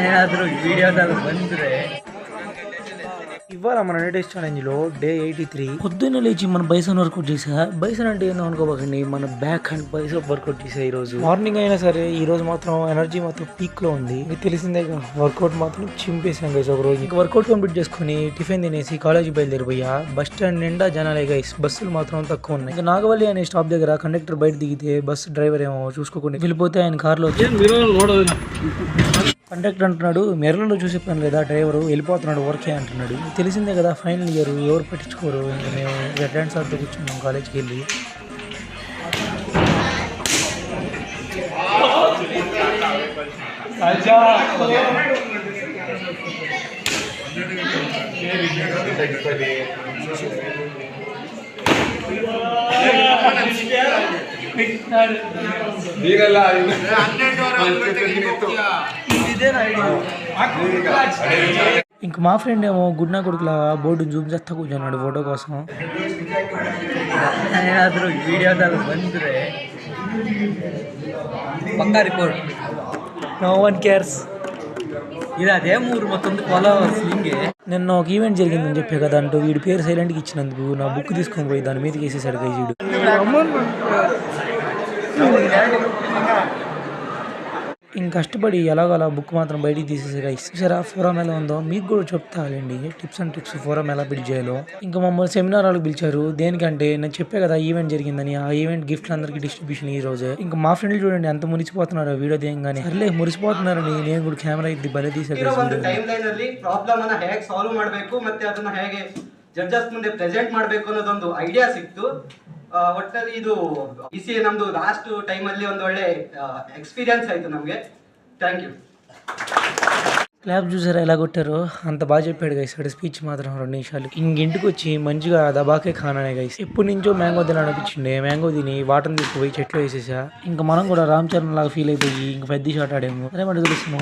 ಏನಾದರೂ ವಿಡಿಯೋದಲ್ಲಿ ಬಂದರೆ ఇవాళ మన లేటెస్ట్ ఛాలెంజ్లో డే 83. పొద్దున్న లేచి మన బైసన్ వర్కౌట్ చేసా. బైసన్ అంటే ఏందో అనుకోబాకండి, మన బ్యాక్ అండ్ బైసప్ వర్కౌట్ చేసా ఈరోజు మార్నింగ్. అయినా సరే ఈ రోజు మాత్రం ఎనర్జీ మాత్రం పీక్ లో ఉంది. మీకు తెలిసిందే, వర్కౌట్ మాత్రం చింపేసాం గైస్ ఒక రోజు. ఇంకా వర్కౌట్ కంప్లీట్ చేసుకుని టిఫిన్ తినేసి కాలేజీ బయలుదేరిపోయా. బస్ స్టాండ్ నిండా జనాలే గైస్, బస్సులు మాత్రం తక్కువ ఉన్నాయి. ఇంకా నాగవల్లి అనే స్టాప్ దగ్గర కండక్టర్ బయట దిగితే బస్ డ్రైవర్ ఏమో చూసుకోకుండా వెళ్ళిపోతే ఆయన కార్లో కండక్టర్ అంటున్నాడు, మెరలలో చూసే పని లేదా, డ్రైవరు వెళ్ళిపోతున్నాడు వర్కే అంటున్నాడు. తెలిసిందే కదా, ఫైనల్ ఇయర్ ఎవరు పట్టించుకోరు. ఇంకా మేము రెడ్ హ్యాండ్ సార్తో కూర్చున్నాం కాలేజ్కి వెళ్ళి. ఇంక మా ఫ్రెండ్ ఏమో గుడ్నా కొడుకులా బోర్డు జూమ్ చేస్తా కూర్చున్నాడు ఫోటో కోసం. ಏನಾದರೂ ವಿಡಿಯೋದಲ್ಲಿ ಬಂದರೆ ಪಕ್ಕಾ ರಿಪೋರ್ಟ್. No one cares. ఇది అదే మూడు మొత్తం ఫాలోవర్స్ లింగే. నిన్న ఒక ఈవెంట్ జరిగిందని చెప్పే కదా అంటూ వీడి పేరు సైలెంట్కి ఇచ్చినందుకు నా బుక్ తీసుకొని పోయి దాని మీదకి వేసేసాడు గైజీడు. ఇంక కష్టపడి ఎలాగోలా బుక్ మాత్రం బయటికి తీసేసారు. సరే ఫోరం ఎలా ఉందో మీకు కూడా చెప్తానండి, టిప్స్ అండ్ ట్రిక్స్ ఫోరం ఎలా బిల్డ్ చేయాలో. ఇంకా మమ్మల్ని సెమినార్ వాళ్ళకి పిలిచారు. దేనికంటే నేను చెప్పే కదా ఈవెంట్ జరిగిందని, ఆ ఈవెంట్ గిఫ్ట్లు అందరికి డిస్ట్రిబ్యూషన్ ఈ రోజే. ఇంకా మా ఫ్రెండ్లు చూడండి ఎంత మురిసిపోతున్నారు వీడియో దేయంగానే. సర్లే మురిసిపోతున్నారని నేను కూడా కెమెరా ఇద్ది బలే తీసాను. ಜಡ್ಜಸ್ ಮುಂದೆ ಪ್ರೆಸೆಂಟ್ ಮಾಡಬೇಕು ಅನ್ನೋದೊಂದು ಐಡಿಯಾ ಸಿಕ್ತು. ಒಟ್ಟಲ್ಲಿ ಇದು ಇಸಿ ನಮ್ದು ಲಾಸ್ಟ್ ಟೈಮ್ ಅಲ್ಲಿ ಒಂದು ಒಳ್ಳೆ ಎಕ್ಸ್ಪೀರಿಯನ್ಸ್ ಆಯ್ತು ನಮಗೆ. Thank you. క్లాప్ చూసారా ఎలా కొట్టారో, అంత బాగా చెప్పాడు గైస్. అక్కడ స్పీచ్ మాత్రం 2 నిమిషాలు. ఇంటికి వచ్చి మంచిగా దబాకే ఖానానే గైస్. ఎప్పటి నుంచో మ్యాంగో తినాలనిపించిండే, మ్యాంగో తిని వాటర్ తీసుకుపోయి చెట్లు వేసేసా. ఇంకా మనం కూడా రామ్ చరణ్ లాగా ఫీల్ అయిపోయి ఇంకా పెద్ద షాట్ ఆడాము. అదే మాట తెలుస్తున్నాం.